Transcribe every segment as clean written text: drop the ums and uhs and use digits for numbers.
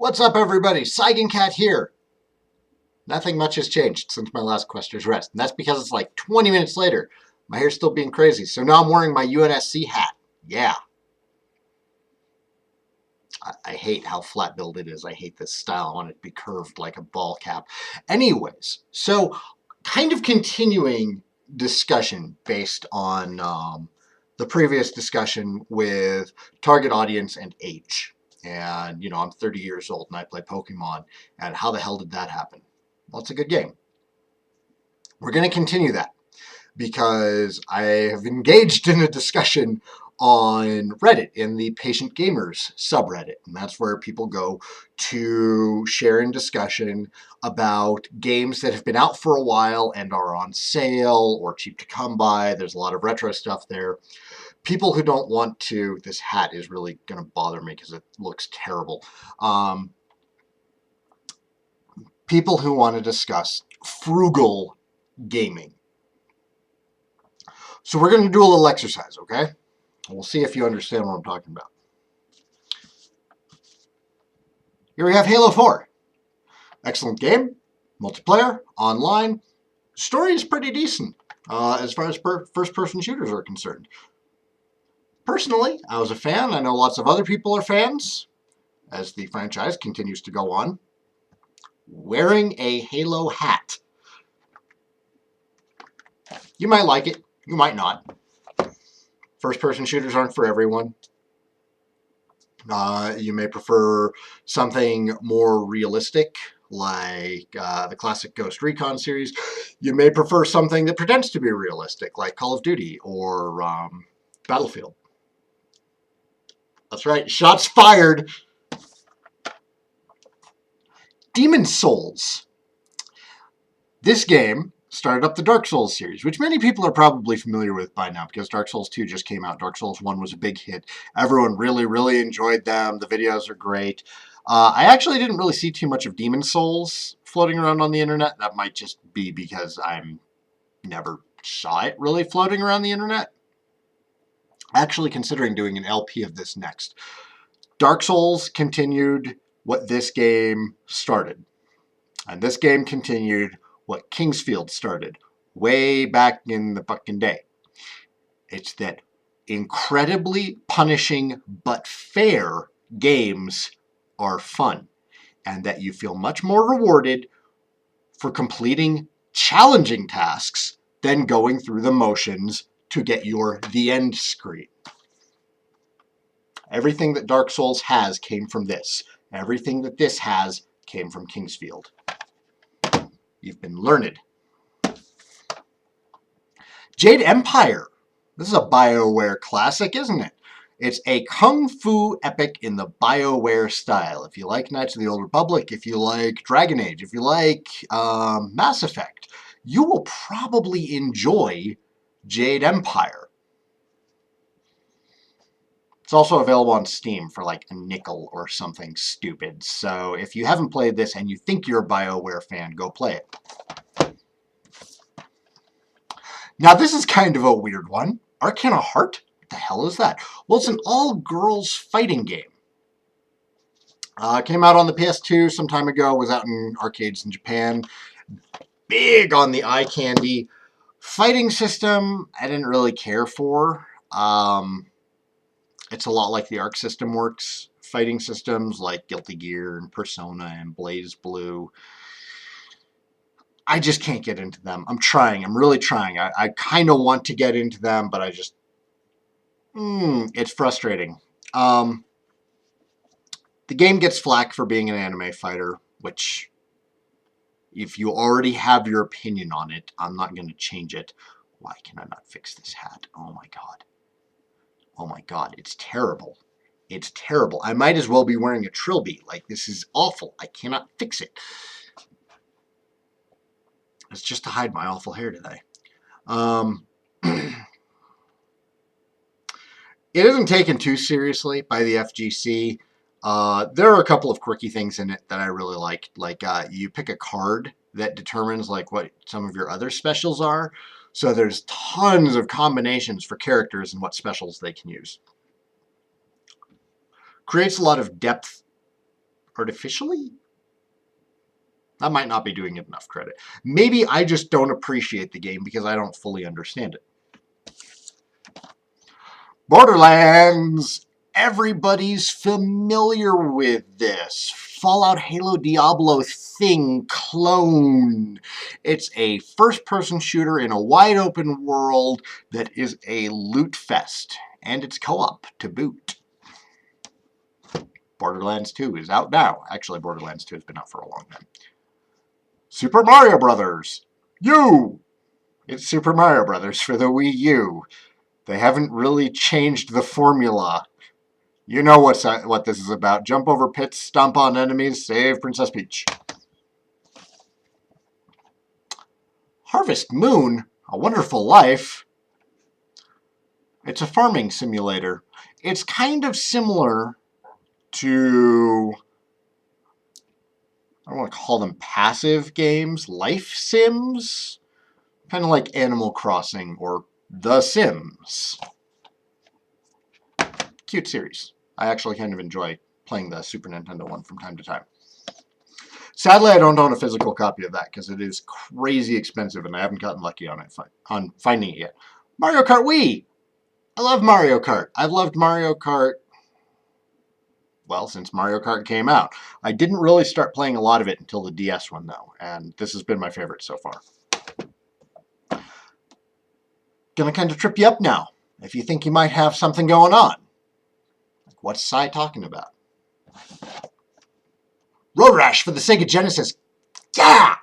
What's up, everybody? Saigan Cat here. Nothing much has changed since my last Quester's Rest, and that's because it's like 20 minutes later. My hair's still being crazy, so now I'm wearing my UNSC hat. Yeah. I hate how flat-billed it is. I hate this style. I want it to be curved like a ball cap. Anyways, so kind of continuing discussion based on the previous discussion with target audience and age. And, I'm 30 years old and I play Pokemon. And how the hell did that happen? Well, it's a good game. We're going to continue that because I have engaged in a discussion on Reddit in the Patient Gamers subreddit. And that's where people go to share in discussion about games that have been out for a while and are on sale or cheap to come by. There's a lot of retro stuff there. People who don't want to, this hat is really going to bother me because it looks terrible. People who want to discuss frugal gaming. So we're going to do a little exercise, okay? We'll see if you understand what I'm talking about. Here we have Halo 4. Excellent game, multiplayer, online. Story is pretty decent as far as first-person shooters are concerned. Personally, I was a fan. I know lots of other people are fans as the franchise continues to go on. Wearing a Halo hat. You might like it. You might not. First-person shooters aren't for everyone. You may prefer something more realistic, like the classic Ghost Recon series. You may prefer something that pretends to be realistic, like Call of Duty or Battlefield. That's right, shots fired. Demon's Souls. This game started up the Dark Souls series, which many people are probably familiar with by now because Dark Souls 2 just came out. Dark Souls 1 was a big hit. Everyone really, really enjoyed them. The videos are great. I actually didn't really see too much of Demon's Souls floating around on the internet. That might just be because I never saw it really floating around the internet. Actually considering doing an LP of this next. Dark Souls continued what this game started. And this game continued what Kingsfield started way back in the fucking day. It's that incredibly punishing but fair games are fun. And that you feel much more rewarded for completing challenging tasks than going through the motions to get the end screen. Everything that Dark Souls has came from this. Everything that this has came from Kingsfield. You've been learned. Jade Empire. This is a BioWare classic, isn't it? It's a kung fu epic in the BioWare style. If you like Knights of the Old Republic, if you like Dragon Age, if you like Mass Effect, you will probably enjoy Jade Empire. It's also available on Steam for like a nickel or something stupid. So if you haven't played this and you think you're a BioWare fan, go play it. Now this is kind of a weird one. Arcana Heart? What the hell is that? Well, it's an all-girls fighting game. Came out on the PS2 some time ago. Was out in arcades in Japan. Big on the eye candy. Fighting system, I didn't really care for. It's a lot like the Arc system works. Fighting systems like Guilty Gear and Persona and Blaze Blue. I just can't get into them. I'm trying. I'm really trying. I kind of want to get into them, but I just... it's frustrating. The game gets flack for being an anime fighter, which... if you already have your opinion on it, I'm not going to change it. Why can I not fix this hat? Oh my god. Oh my god, it's terrible. It's terrible. I might as well be wearing a trilby. Like, this is awful. I cannot fix it. It's just to hide my awful hair today. It isn't taken too seriously by the FGC. There are a couple of quirky things in it that I really liked. Like, you pick a card that determines like what some of your other specials are. So there's tons of combinations for characters and what specials they can use. Creates a lot of depth artificially? I might not be doing it enough credit. Maybe I just don't appreciate the game because I don't fully understand it. Borderlands! Everybody's familiar with this. Fallout, Halo, Diablo thing clone. It's a first-person shooter in a wide-open world that is a loot fest. And it's co-op to boot. Borderlands 2 is out now. Actually, Borderlands 2 has been out for a long time. Super Mario Brothers! U! It's Super Mario Brothers for the Wii U. They haven't really changed the formula. You know what this is about. Jump over pits, stomp on enemies, save Princess Peach. Harvest Moon, A Wonderful Life. It's a farming simulator. It's kind of similar to, I don't want to call them passive games, life sims. Kind of like Animal Crossing or The Sims. Cute series. I actually kind of enjoy playing the Super Nintendo one from time to time. Sadly, I don't own a physical copy of that because it is crazy expensive and I haven't gotten lucky on finding it yet. Mario Kart Wii! I love Mario Kart. I've loved Mario Kart, well, since Mario Kart came out. I didn't really start playing a lot of it until the DS one, though, and this has been my favorite so far. Gonna kind of trip you up now, if you think you might have something going on. Like, what's Sai talking about? Road Rash for the Sega Genesis. Yeah!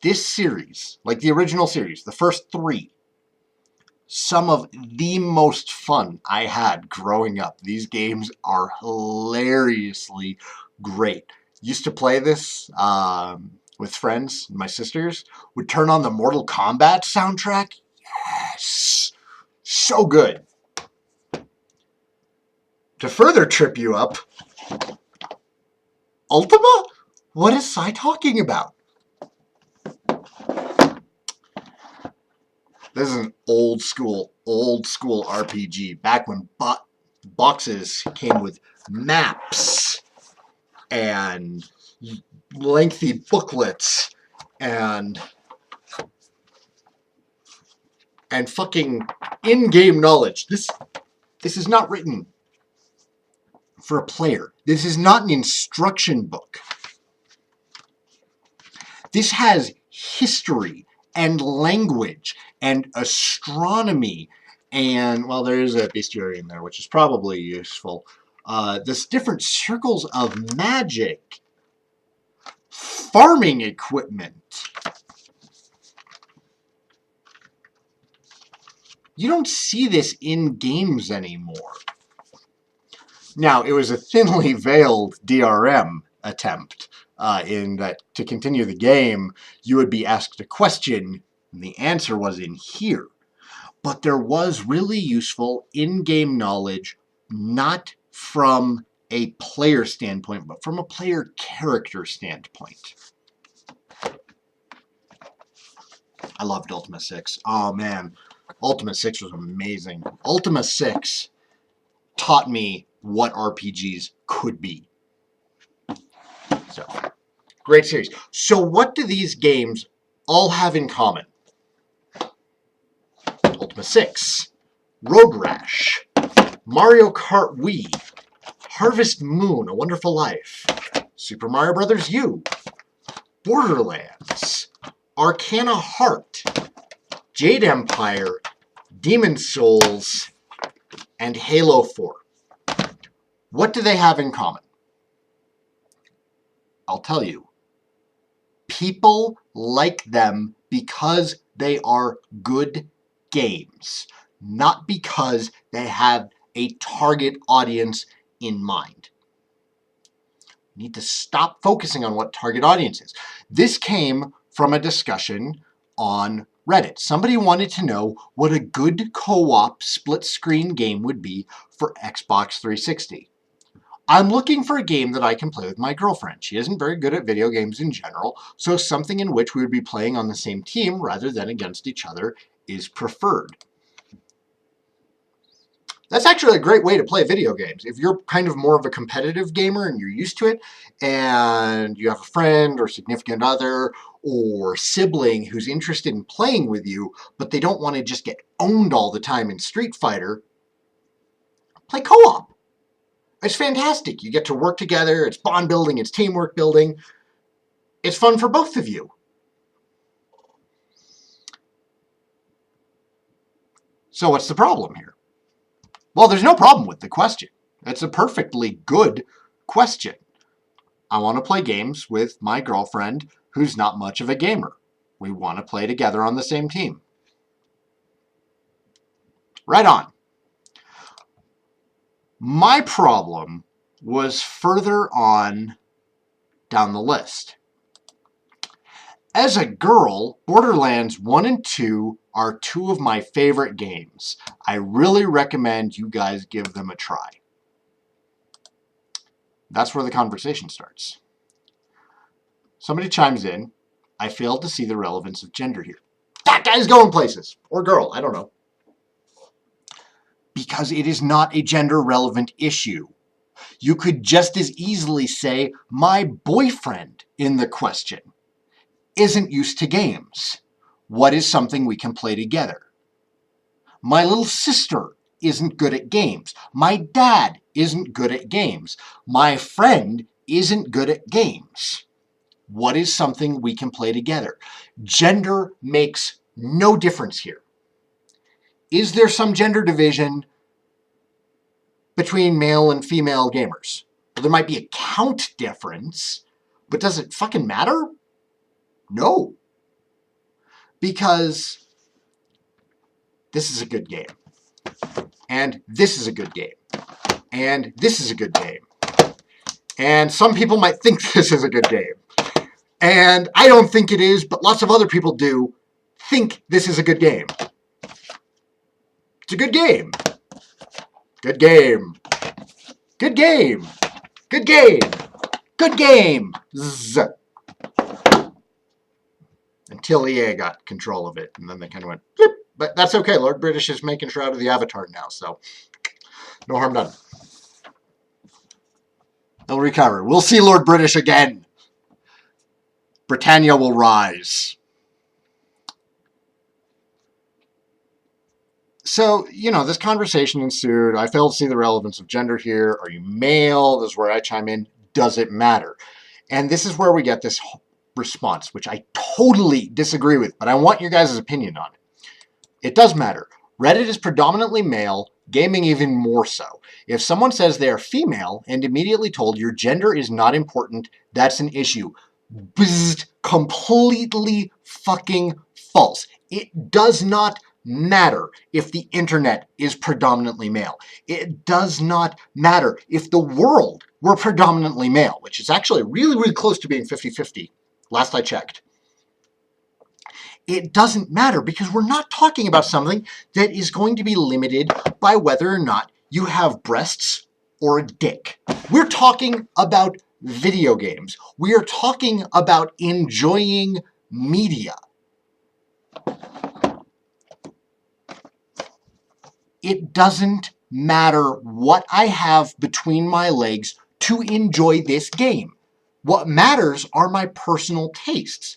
This series, like the original series, the first 3, some of the most fun I had growing up. These games are hilariously great. Used to play this with friends, my sisters. Would turn on the Mortal Kombat soundtrack. Yes! So good. To further trip you up, Ultima? What is Sai talking about? This is an old school RPG. Back when boxes came with maps and lengthy booklets and fucking in-game knowledge. This is not written for a player. This is not an instruction book. This has history and language and astronomy and, well, there is a bestiary in there, which is probably useful. There's different circles of magic, farming equipment. You don't see this in games anymore. Now, it was a thinly veiled DRM attempt in that to continue the game, you would be asked a question, and the answer was in here. But there was really useful in-game knowledge, not from a player standpoint, but from a player character standpoint. I loved Ultima 6. Oh, man. Ultima 6 was amazing. Ultima 6 taught me what RPGs could be. So, great series. So what do these games all have in common? Ultima 6, Road Rash, Mario Kart Wii, Harvest Moon, A Wonderful Life, Super Mario Bros. U, Borderlands, Arcana Heart, Jade Empire, Demon's Souls, and Halo 4. What do they have in common? I'll tell you. People like them because they are good games, not because they have a target audience in mind. You need to stop focusing on what target audience is. This came from a discussion on Reddit. Somebody wanted to know what a good co-op split-screen game would be for Xbox 360. I'm looking for a game that I can play with my girlfriend. She isn't very good at video games in general, so something in which we would be playing on the same team rather than against each other is preferred. That's actually a great way to play video games. If you're kind of more of a competitive gamer and you're used to it, and you have a friend or significant other or sibling who's interested in playing with you, but they don't want to just get owned all the time in Street Fighter, play co-op. It's fantastic. You get to work together. It's bond building. It's teamwork building. It's fun for both of you. So what's the problem here? Well, there's no problem with the question. It's a perfectly good question. I want to play games with my girlfriend who's not much of a gamer. We want to play together on the same team. Right on. My problem was further on down the list. As a girl, Borderlands 1 and 2 are two of my favorite games. I really recommend you guys give them a try. That's where the conversation starts. Somebody chimes in, I failed to see the relevance of gender here. That guy's going places. Or girl, I don't know. Because it is not a gender-relevant issue. You could just as easily say, my boyfriend in the question isn't used to games. What is something we can play together? My little sister isn't good at games. My dad isn't good at games. My friend isn't good at games. What is something we can play together? Gender makes no difference here. Is there some gender division between male and female gamers? Well, there might be a count difference, but does it fucking matter? No. Because this is a good game. And this is a good game. And this is a good game. And some people might think this is a good game. And I don't think it is, but lots of other people do think this is a good game. It's a good game. Good game. Good game. Good game. Good game. Z. Until EA got control of it, and then they kind of went, bloop. But that's okay. Lord British is making Shroud of the Avatar now, so no harm done. He'll recover. We'll see Lord British again. Britannia will rise. So, you know, this conversation ensued. I failed to see the relevance of gender here. Are you male? This is where I chime in. Does it matter? And this is where we get this response, which I totally disagree with, but I want your guys' opinion on it. It does matter. Reddit is predominantly male, gaming even more so. If someone says they are female and immediately told your gender is not important, that's an issue. Bzzzt, completely fucking false. It does not matter if the internet is predominantly male. It does not matter if the world were predominantly male, which is actually really, really close to being 50-50, last I checked. It doesn't matter because we're not talking about something that is going to be limited by whether or not you have breasts or a dick. We're talking about video games. We are talking about enjoying media. It doesn't matter what I have between my legs to enjoy this game. What matters are my personal tastes.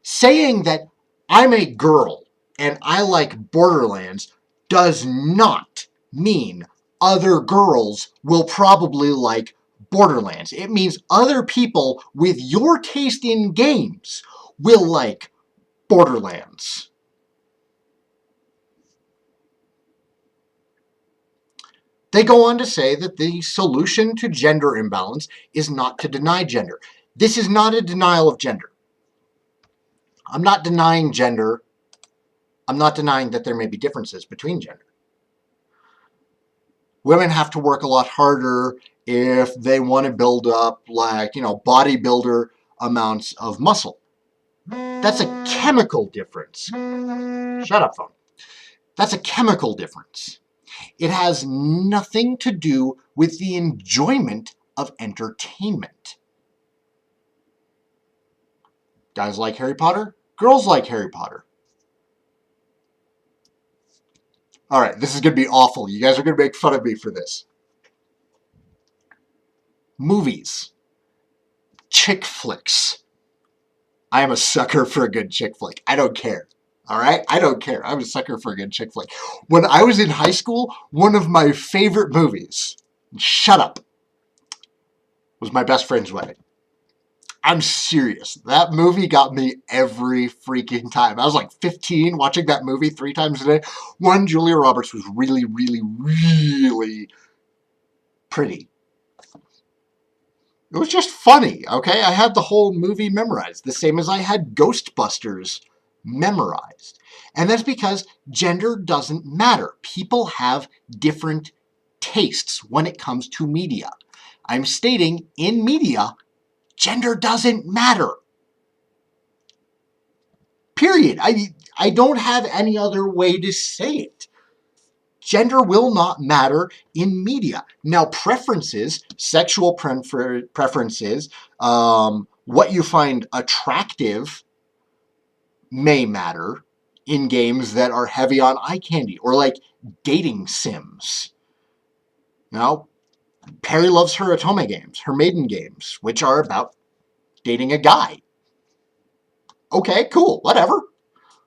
Saying that I'm a girl and I like Borderlands does not mean other girls will probably like Borderlands. It means other people with your taste in games will like Borderlands. They go on to say that the solution to gender imbalance is not to deny gender. This is not a denial of gender. I'm not denying gender. I'm not denying that there may be differences between gender. Women have to work a lot harder if they want to build up, like, you know, bodybuilder amounts of muscle. That's a chemical difference. Shut up, phone. That's a chemical difference. It has nothing to do with the enjoyment of entertainment. Guys like Harry Potter. Girls like Harry Potter. Alright, this is going to be awful. You guys are going to make fun of me for this. Movies. Chick flicks. I am a sucker for a good chick flick. I don't care. Alright? I don't care. I'm a sucker for a good chick flick. When I was in high school, one of my favorite movies, shut up, was My Best Friend's Wedding. I'm serious. That movie got me every freaking time. I was like 15 watching that movie 3 times a day. One, Julia Roberts was really, really, really pretty. It was just funny, okay? I had the whole movie memorized, the same as I had Ghostbusters memorized. And that's because gender doesn't matter. People have different tastes when it comes to media. I'm stating, in media, gender doesn't matter. Period. I don't have any other way to say it. Gender will not matter in media. Now, preferences, sexual preferences, what you find attractive may matter in games that are heavy on eye candy, or like dating sims. Now, Perry loves her Otome games, her maiden games, which are about dating a guy. Okay, cool, whatever.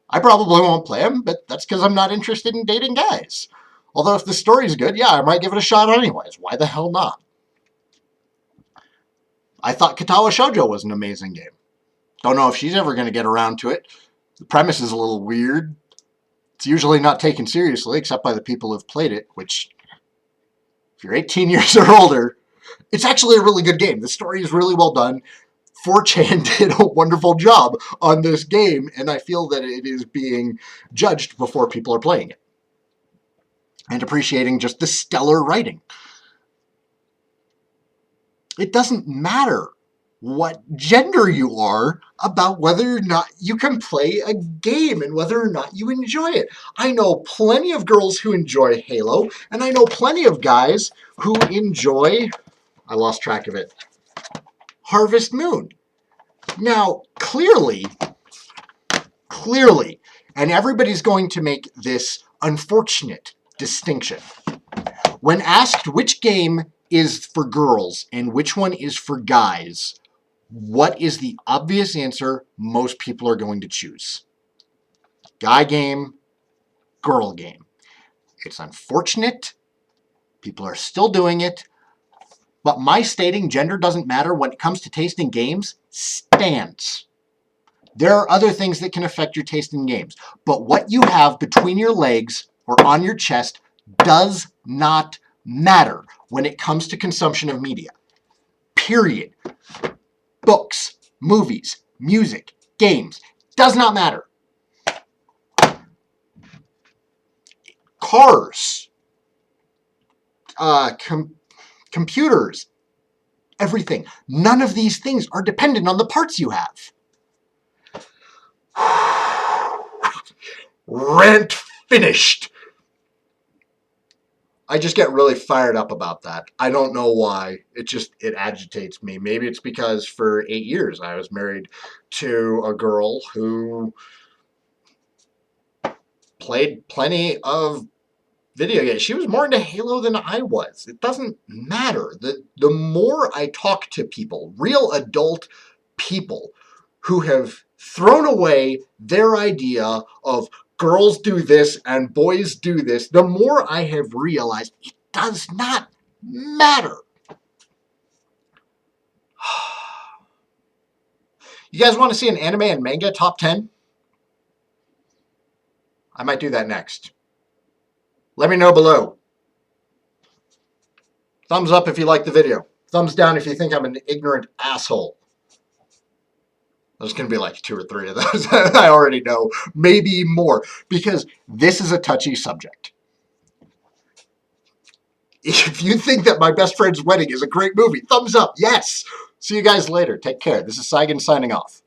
I probably won't play them, but that's because I'm not interested in dating guys. Although if the story's good, yeah, I might give it a shot anyways. Why the hell not? I thought Katawa Shoujo was an amazing game. Don't know if she's ever going to get around to it. The premise is a little weird. It's usually not taken seriously, except by the people who've played it, which, if you're 18 years or older, it's actually a really good game. The story is really well done. 4chan did a wonderful job on this game, and I feel that it is being judged before people are playing it. And appreciating just the stellar writing. It doesn't matter what gender you are about whether or not you can play a game and whether or not you enjoy it. I know plenty of girls who enjoy Halo, and I know plenty of guys who enjoy, I lost track of it, Harvest Moon. Now, clearly, and everybody's going to make this unfortunate distinction. When asked which game is for girls and which one is for guys, what is the obvious answer most people are going to choose? Guy game, girl game. It's unfortunate. People are still doing it. But my stating gender doesn't matter when it comes to taste in games stands. There are other things that can affect your taste in games. But what you have between your legs or on your chest does not matter when it comes to consumption of media. Period. Books, movies, music, games, does not matter. Cars, computers, everything. None of these things are dependent on the parts you have. Rant finished. I just get really fired up about that. I don't know why. It agitates me. Maybe it's because for 8 years I was married to a girl who played plenty of video games. She was more into Halo than I was. It doesn't matter. The more I talk to people, real adult people who have thrown away their idea of girls do this and boys do this, the more I have realized it does not matter. You guys want to see an anime and manga top 10? I might do that next. Let me know below. Thumbs up if you like the video. Thumbs down if you think I'm an ignorant asshole. There's going to be like 2 or 3 of those. I already know. Maybe more. Because this is a touchy subject. If you think that My Best Friend's Wedding is a great movie, thumbs up. Yes. See you guys later. Take care. This is Saigan signing off.